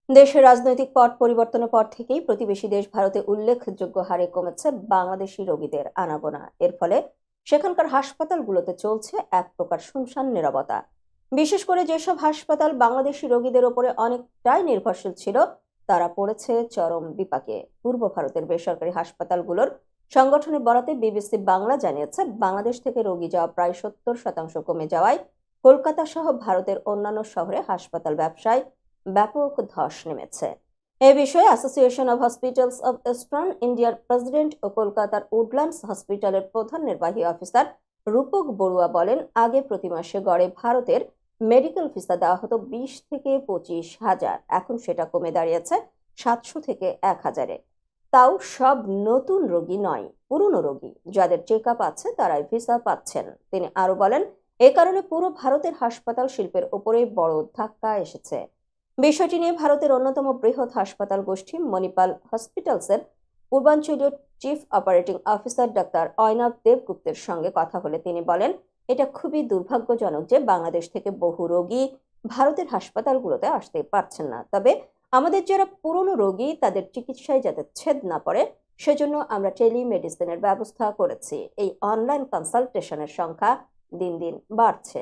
দেশের রাজনৈতিক পট পরিবর্তনের পর থেকেই প্রতিবেশী দেশ ভারতে উল্লেখযোগ্য হারে কমেছে বাংলাদেশি রোগীদের আনাগোনা। এর ফলে সেখানকার হাসপাতালগুলোতে চলছে এক প্রকার শুনশান নীরবতা। বিশেষ করে যেসব হাসপাতাল বাংলাদেশি রোগীদের ওপরে অনেকটাই নির্ভরশীল ছিল, তারা পড়েছে চরম বিপাকে। পূর্ব ভারতের বেসরকারি হাসপাতালগুলোর সংগঠনের বরাতে বিবিসি বাংলা জানিয়েছে, বাংলাদেশ থেকে রোগী যাওয়া প্রায় 70% কমে যাওয়ায় কলকাতা সহ ভারতের অন্যান্য শহরে হাসপাতাল ব্যবসায় ব্যাপক ধস নেমেছে। এ বিষয়ে association of hospitals of eastern ইন্ডিয়ার প্রেসিডেন্ট ও কলকাতার উডল্যান্ডস হসপিটালের প্রধান নির্বাহী অফিসার রূপক বড়ুয়া বলেন, আগে প্রতি মাসে গড়ে ভারতের মেডিকেল ভিসা দেওয়া হতো 20 থেকে 25,000, এখন সেটা কমে দাঁড়িয়েছে 700 থেকে 1000-এ। তাও সব নতুন রোগী নয়, পুরনো রোগী যাদের চেক আপ আছে তারাই ভিসা পাচ্ছেন। তিনি আরো বলেন, এ কারণে পুরো ভারতের হাসপাতাল শিল্পের উপরে বড় ধাক্কা এসেছে। বিষয়টি নিয়ে ভারতের অন্যতম বৃহৎ হাসপাতাল গোষ্ঠী মণিপাল হসপিটালসের পূর্বাঞ্চলীয় chief operating officer doctor Ayanabh দেবগুপ্তের সঙ্গে কথা হলে তিনি বলেন, এটা খুবই দুর্ভাগ্যজনক যে বাংলাদেশ থেকে বহু রোগী ভারতের হাসপাতালগুলোতে আসতে পারছেন না। তবে আমাদের যারা পুরনো রোগী তাদের চিকিৎসায় যাতে ছেদ না পড়ে, সেজন্য আমরা টেলিমেডিসিনের ব্যবস্থা করেছি। এই অনলাইন কনসালটেশনের সংখ্যা দিন দিন বাড়ছে।